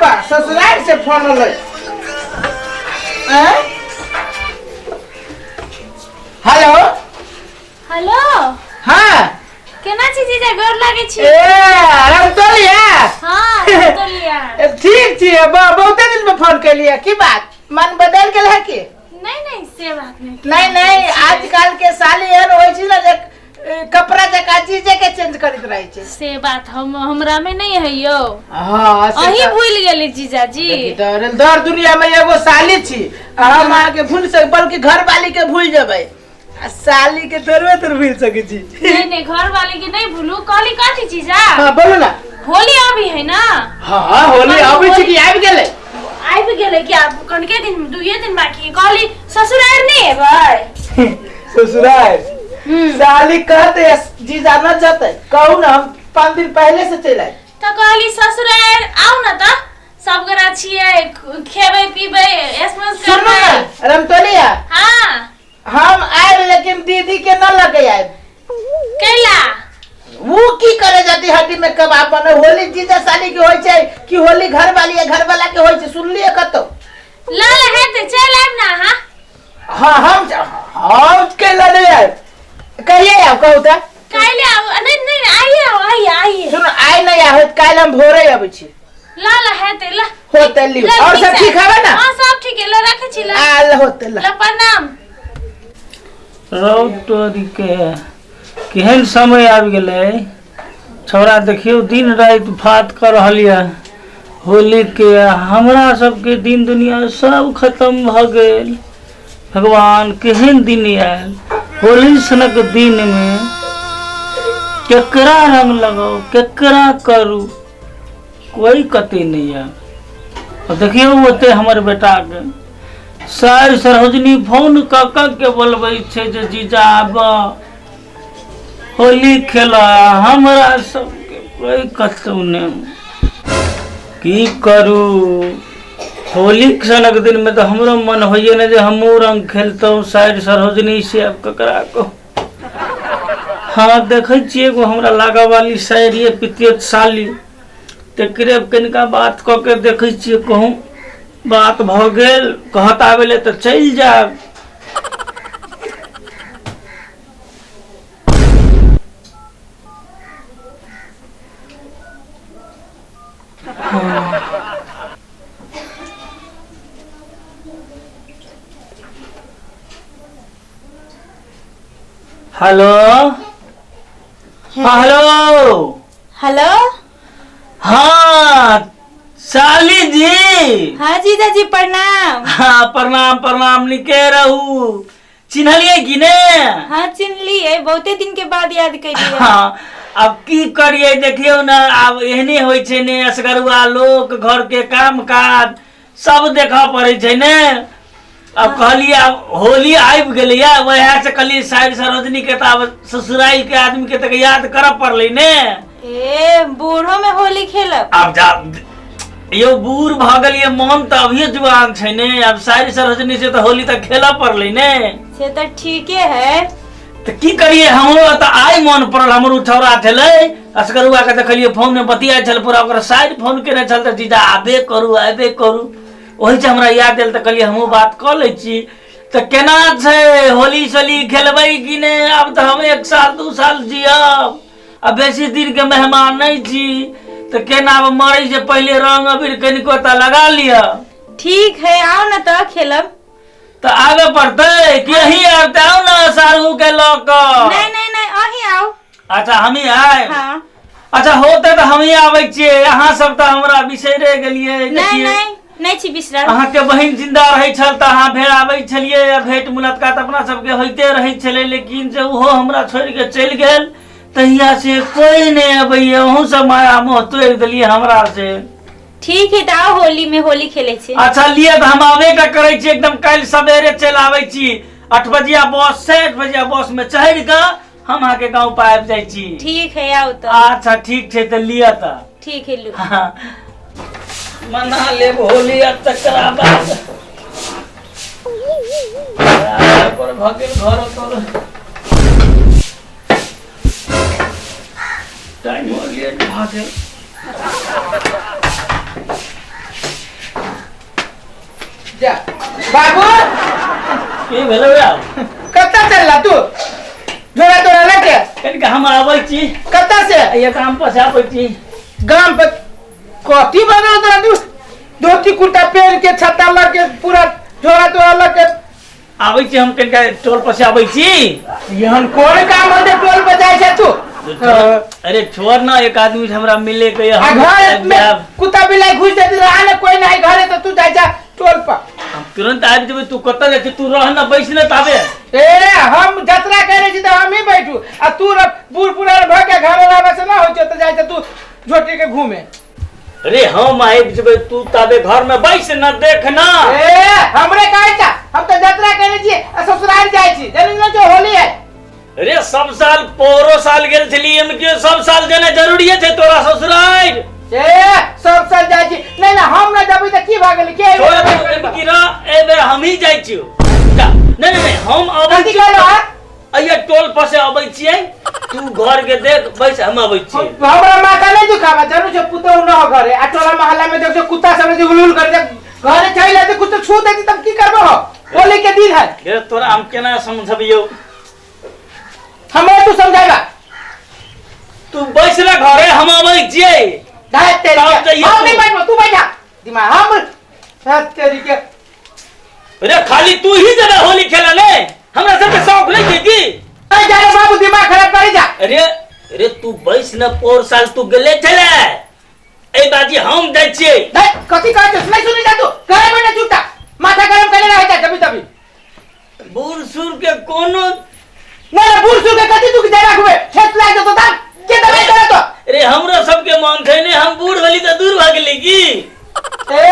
बा ससुराल से फोन ले हेलो हेलो हाँ केना छी जीजा गोर लागे छी रमतोलिया हां रमतोलिया ठीक छी बहुत दिन में फोन कर लिया की बात मन बदल गेल है की नहीं से बात नहीं नहीं आजकल के साली एहन होय छी ना जे कपड़ा जका चीजे के चेंज करत रहे छे से बात हमरा में नहीं है यो हां अही भूल गेली जीजा जी दर दुनिया में एगो साली छी हम आके भूल सक बल्कि घर वाली के भूल जबै साली के थोड़े तो भूल सके छी नहीं घर वाले के नहीं भूलू कहली काठी जीजा हां बोलो ना होली अभी है ना हां होली अभी छी कि आबि गेले क्या कनके दिन दुए दिन बाकी कहली ससुराल नहीं है भाई ससुराल साली कहते जीजा न जाते कहू ना हम 5 दिन पहले से चले आए तो कहली ससुराल आओ ना तो सब गरा छिए खेबे पीबे एसमस करबे रमतोलिया हां हम आए लेकिन दीदी के न लगे आए कैला वो की करे जाती हड्डी में कबाब बने होली जीजा साली के होय छै कि होली घर वाली है घर वाला के होय छै सुन लिए कतो लाला है तो चल आब ना हां हम के लड़े आए कहिए आओ कहू त काले आओ नहीं आइए सुन आइ नहीं आ काल हम भोरे आबै छी लाला है ते ला होते लियो और सब ठीक है ना हां सब ठीक है ला रखे छी ला आल होते ला प्रणाम रौटोरी के केहन समय आबि गेलै छोरा देखियो दिन रात फात कर रहलिया होली के हमरा सबके दिन दुनिया सब खत्म भ गेल भगवान केहन दिन आयल होली सनक दिन में केकरा रंग लगाओ केकरा करू कोई कते नहीं है देखियो ओते हमर बेटा के सार सरोजनी फोन के बोलबै छै जे जीजा आब होली खेला हमरा सबके कोई कतौ नहीं की करू होली सनक दिन में तो हमरो मन होइए न जे हमहू रंग खेलतौ सार सरोजनी से अब ककरा को हाँ देखे छिए एगो हमरा लागा वाली साइरिये पितियत साली तकरे कनिका बात क के देखे छिए कहूँ बात भ गेल कहत आवेले तो चल जाब हेलो हेलो हेलो हाँ साली जी हाँ जीजा जी प्रणाम हाँ प्रणाम निके रहू चिन्हलिए कि ने हाँ चिन्ह लिए बहुते दिन के बाद याद करिए हाँ अब की करिए देखियो ना अब एहने होय छै ने असगरुआ लोक घर के काम काज सब देखा पड़े छै ने अब कहलिए अब होली आबि गेलै या वएह से कहलिए साइड सरोजनी के अब ससुराल के आदमी के तक याद करब पड़लै ने ए बूढ़ो में होली खेलब अब जा यो बूढ़ भ गेलिए मन त अभिये जुआन छै ने अब साइड सरोजनी से तो होली तक खेला पड़लै ने से तो ठीके है तो की करिए हमरो त आइ मन पड़ल हमरो छौरा छलै असगरुआ के देखलिए फोन में बतियाय छल पूरा ओकर साइड फोन केने छल त जीजा आबे करू ओहि से हमरा याद आयल त कहलिए हमहू बात क लै छी त केना छै होली सली खेलबै कि ने अब त हम 1 साल 2 साल जियब अब बेसी दिन के मेहमान नहीं छी तो केना अब मरे से पहले रंग अबीर कनिको त लगा लिया ठीक है आओ ना तो खेलब तो आगे पड़ते कि यही आते आओ ना सारू के लोग नहीं अही आओ अच्छा हम ही आए हाँ अच्छा होते तो हम ही आवे छिए यहाँ सब तो हमरा बिसरे गेलिए नहीं छी बिसरल अहाँ के बहिन जिंदा रहे छल त अहाँ भेड़ आवे छलिए भेंट मुलाकात अपना सब के होइते रहे छले लेकिन जे वो हमरा छोड़ के चल गेल तहिया से कोई नहीं अबैया वहू सब माया मोह तोड़ दिलिए हमरा से ठीक है तो आओ होली में होली खेले छी अच्छा लिए तो हम आवे का करे छी एकदम कल सवेरे चल आवे छी 8 बजिया बस से 8 बजिया बस में चढ़ के हम आके गांव पे आबि जाय छी ठीक है आओ तो अच्छा ठीक छे त लिया त ठीक है लो हाँ। मना ले होली तकरा बाद पर भगे घर पर टाइम हो गया भागे जा बाबू की भेलो या कत्ता चलला तू जोरा तोरा लगे कनिका हम आबै छी कत्ता से ये काम पर आबै छी गांव पे कथी बगल तोरा तू धोती कुर्ता पहन के छाता लगे पूरा जोरा तोरा लगे आबै छी हम कनिका टोल पर से आबै छी यहन कोन काम होते टोल पे जाय छै तू अरे छोड़ ना एक आदमी से हमरा मिले के घर में कुत्ता बिलाई घुस जाती रहा ना कोई नहीं घरे तो तू जाय जा टोल पर हम तुरंत आबि जेबै तू कतऽ जाइ छी तू रह ना बैस ना ताबे ए हम यात्रा करे छी त हम ही बैठू आ तू बूढ़ पुरान भ के घर आवे से ना होय छै त जाय छ तू झोटी के घूमे अरे हम आबि जेबै तू ताबे घर में बैस ना देख ना ए हमरे कहै छ हम त यात्रा करे छी आ ससुराल जाय छी जनी न जो होली है अरे सब साल पोरो साल गेल छली हम के सब साल जाना जरूरी है तोरा ससुराल ए सब साल जाय छी नहीं ना हम ना जबै त की भ गेल के छोड़ की रा ए बेर हम ही जाय छी नहीं नहीं हम आबै छी अइया टोल पर से आबै छियै तू घर के देख बैस हम आबै छी हमरा माथा नहीं दुखावा जरूर छ पुतो न घरे आ टोला मोहल्ला में देख कुत्ता सब जे हुलुल कर दे घरे छैले त कुछ छू देती तब की करबो होली के दिन है रे तोरा हम केना समझबियो हमें तू समझाएगा तू बैस ना घरे हम आबै छियै दाय तेरी चाहिए हम नहीं बैठो तू बैठा दिमाग हम तेरी के अरे खाली तू ही जरा होली खेला ले हमरा सब के शौक नहीं है की अरे जा रे बाबू दिमाग खराब कर जा अरे अरे तू बैस ना पोर साल तू गेले चले ए बाजी हम जाय छियै दाय कथि कहत नहीं सुनी जा तू करे बैठा चुपचाप माथा गरम करे रह जा कभी कभी बूढ़ सुर के कोनो ना बूढ़ सुर के कथि तू के जरा हुए खेत लाग तो ता के दवाई करे तो अरे हमरो सब के मान थे ने हम बूढ़ वाली तो दूर भाग ले की ए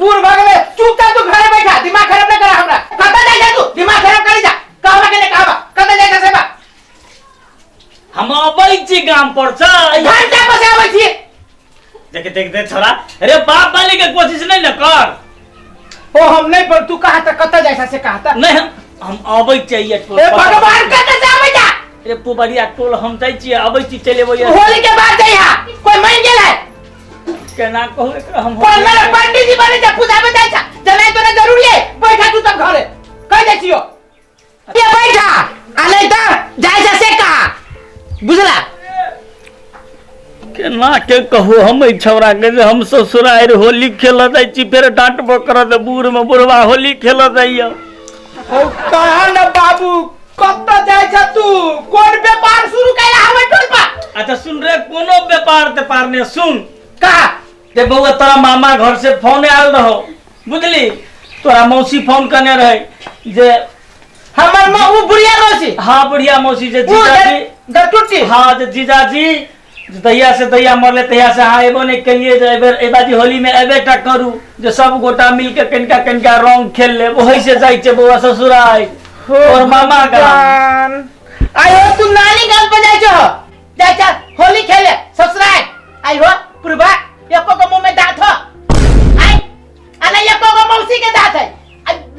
बूढ़ भागले चुपचाप तू घरे बैठा दिमाग खराब न करा हमरा कता जाय जा तू दिमाग खराब कर जा कहवा के ने कहवा कता जाय जा सेबा हम आबै छी गांव पर से घंटा बसे आबै छी देख देख देख छोरा अरे बाप वाले के कोशिश नहीं न कर ओ हम नहीं पर तू कहा था कता जाय से कहा था नहीं हम आबै चाहिए टोल ए भगवान कता से आबै जा अरे पुबड़िया टोल हम जाय छी आबै छी चले बोया होली के बाद जाय हा कोई मान गेल है केना कहू एकरा हम कोई मेरे पंडित जी बने जा पूजा में जाय छा जनाई तो जरूरी है बैठा तू तब घरे कह दे छियो ये बैठा आ नहीं तो जाय से कहा बुझला केना के कहू हम ई छौरा के जे हम ससुराल होली खेल जाय छी फेर डांट बकर दे बूढ़ में बुढ़वा होली खेल जाइया ओ कहा ना बाबू कत्ता जाय छ तू कोन व्यापार शुरू कैला हवे टोल पर अच्छा सुन रे कोनो व्यापार ते पारने सुन कहा ते बउआ तोरा मामा घर से फोन आयल रहो बुझली तोरा मौसी फोन करने रहे जे हमर मां वो बुढ़िया मौसी हाँ बुढ़िया मौसी जे जीजाजी दटुटी हाँ जे जीजाजी दहिया से दहिया मरले तहिया से हाँ एबो नहीं कहिए जे एबेर ए बाजी होली में एबेटा करू जे सब गोटा मिल के कनिका कनिका रंग खेल ले वही से जाय छे बउआ ससुराल और मामा गान आयो तू नानी गांव पे जाय छ होली खेले ससुराल आई हो पुरबा एको को मुंह में दांत हो आई अने एको को मौसी के दांत है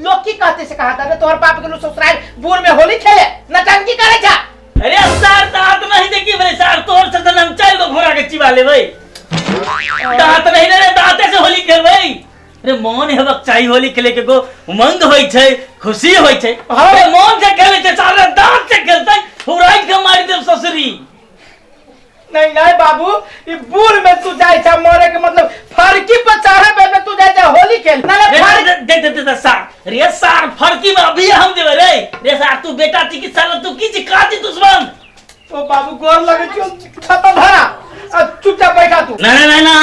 लोग की कहते से कहा था तोहर बाप के ससुराल बूढ़ में होली खेले नटंकी करे छ अरे सार दांत नहीं देखी बरे सार तोर से हम चल गो घोड़ा के चिबा लेबै दांत नहीं रे दांते से होली खेलबै अरे मन हेबक चाहिए होली खेले के गो उमंग होय छै खुशी होय छै अरे मन से खेले छै सारे दांत से खेलतै हुराई के मारी दे ससुरी नहीं नहीं बाबू ये बूढ़ में तू जाय छ मरे के मतलब फरकी पर चढ़े में तू जाय छ होली खेल ना दे दे दे सार रे सार फरकी में अभी हम देबे रे सार तू बेटा चिकित्सा तू की काती दुश्मन ओ बाबू गोर लगे छ छता धरा चुपचाप बैठा तू ना ना ना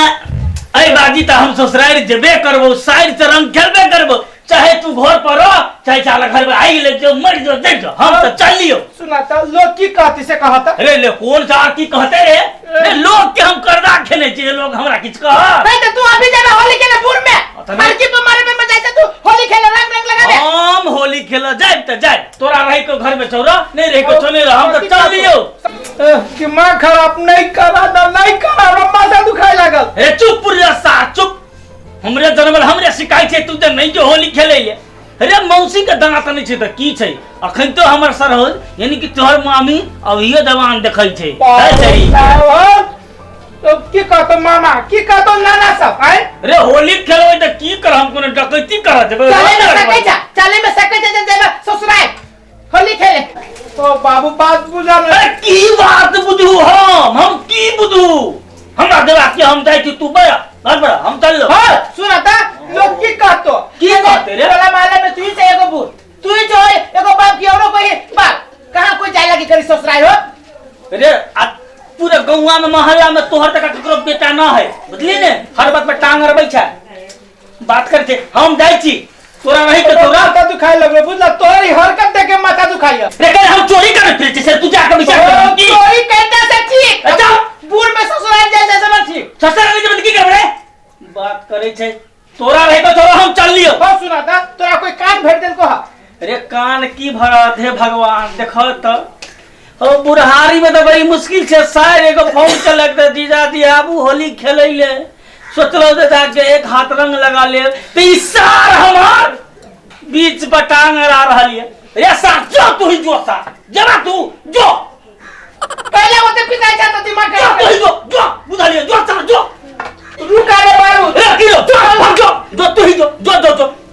अरे बाजी तो हम ससुराल जेबे करबो साइड से रंग खेलबे करबो चाहे तू घर पर रह चाहे चाला घर में आई ले जो मर जो देख जो हम तो चलियो सुना तो लोग की कहती से कहता अरे ले कौन सा की कहते रे लोग के हम करदा खेने चाहिए लोग हमरा किछ कह नहीं तो तू अभी जाना होली खेले बूढ़ में फरकी पर मारे में मजा तू होली खेले रंग रंग लगा दे हम होली खेला जाए तो जाए तोरा रही को घर में छोरा नहीं रही को छोने रह हम तो चलियो दिमाग खराब नहीं करा ना नहीं करा माथा दुखाए लागल अरे चुप पुरिया सा चुप हमरे जनमल हमरे शिकायत छै तू ते नहीं जो होली खेले ले अरे मौसी के दांत नहीं छै त की छै अखन तो हमर सरहद यानी कि तोहर मामी अभियो जवान देखै छै तेरी तो की कहतो मामा की कहतो नाना सब आए अरे होली खेलबै त की कर हम कोनो डकैती कर देबे चले में सके जेबे ससुराल होली खेले। ओ बाबू बात बुझा अरे की बात बुझू हम की बुझू हमरा देबा के हम जाई छी तू बड़ा घर बड़ा हम चल लो। हां सुना ता लोग की कहतो की कहते रे वाला माला में तू ही से एगो बूढ़ तू ही जो एगो बाप की औरो कोई बाप कहां कोई जाय लगी करी ससुराल हो रे पूरे गौवा में मोहल्ला में तोहर तक ककरो बेटा ना है बुझली ने हर बात में टांग अरबै छै बात करते हम जाई छी तोरा नहीं के तोरा माथा दुखाई लगलो बुझला तोरी हरकत देख के माथा दुखाइया लेकिन हम चोरी कर फिर से तू जाके विचार कर की चोरी करने से ठीक अच्छा बूढ़ में ससुराल जैसे समझ ठीक ससुराल में की कर रे बात करे छै तोरा रहे तो छोरो हम चल लियो। हो सुना था तोरा कोई कान भेट देल को अरे कान की भरत है भगवान देखो तो ओ बुढ़ारी में तो बड़ी मुश्किल से शायर एगो फोन चलक दे जीजा जी आबू होली खेलै ले सोचलो जे जाके एक हाथ रंग लगा ले तो इशार हमार बीच बटांग आ रहल है रे साथ जो तू ही जो साथ जरा तू जो पहले होते पिता जाता दिमाग जो तू ही जो बुझलिए जो साथ जो रुका रे बारू रे किलो जो तू ही जो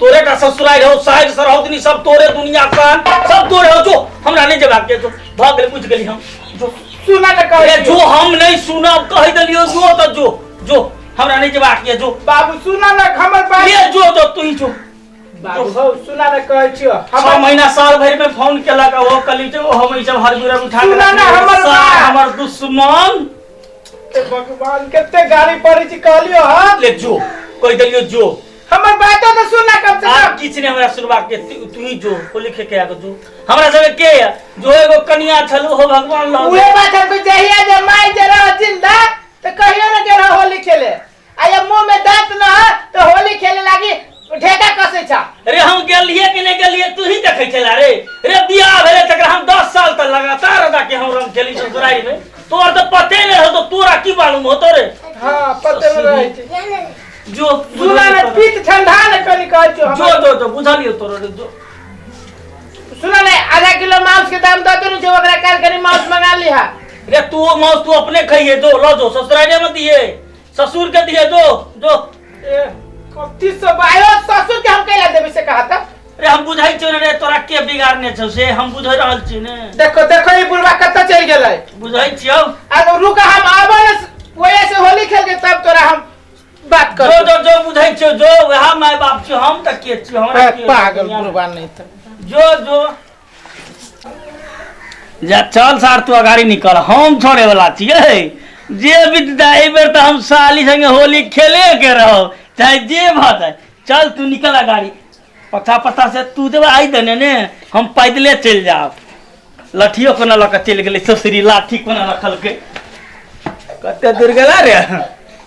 तोरे का ससुराल हो साइड सरहौदनी सब तोरे दुनिया कान सब तोरे हो जो हमरा नहीं जवाब के जो भाग गेल बुझ गेली हम जो सुना न कहे जो हम नहीं सुनब कह दलियो जो तो जो हमरा नहीं जवाब के जो बाबू सुना ना हमर बात ले जो तू ही जो बाबू हो सुना ना कहै छियो 6 महीना साल भर में फोन केलक वो कली जो हम ई सब हर गुरा उठा के सुना ना हमर दुश्मन भगवान केते गाड़ी पड़ी छी कहलियो हां ले जो कह दलियो जो हमर बातों तो सुनना कम से आप कम किछ ने हमरा सुनबा के तू ही जो को लिखे के आगे जो हमरा सब के जो एगो कन्या छलु हो भगवान ला उहे बात हम जहिया जे माई जरा जिंदा तो कहियो न के होली खेले आया मुंह में दांत न है तो होली खेले लागी ढेका कसै छा। अरे हम गेलिए कि नहीं गेलिए तू ही देखे छला रे बियाह भेले तक हम 10 साल तक लगातार रहा के हम रंग खेली ससुराल में तोर तो पते नहीं हो तो तोरा की मालूम हो तोरे हां पते में रहै छी जो सुना ना पीठ ठंडा न कनी कहै छियो जो बुझलियो तोरे जो सुना ने आधा किलो मांस के दाम दे दो जो ओकरा काल करी मांस मंगा लिहा रे तू मांस तू अपने खाइए जो लो जो ससुराल में दिए ससुर के दिए जो ए 300 बायो ससुर के हम कैला देबे से कहा था अरे हम बुझाई छ रे तोरा के बिगाड़ने छ से हम बुझ रहल छी ने देखो ई बुढ़वा कत्ता चल गेलै बुझाई छियो आ रुका हम आबे ओए से होली खेल के तब तोरा हम बात कर जो बुझाई छ जो वह माय बाप छ हम तक के छी हमरा के पागल बुढ़वा नहीं था जो जा चल सार तू अगाड़ी निकल हम छोड़े वाला छिए जे विदा ए बेर तो हम साली संगे होली खेले के रहो चाहे जे बात है चल तू निकल अगाड़ी पता से तू देव आई देने ने हम पैदले चल जाओ लठियो कोना लक चल गेले ससुरी लाठी कोना रखल के कते दूर गेला रे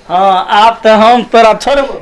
हां आप तो हम तोरा छोड़ब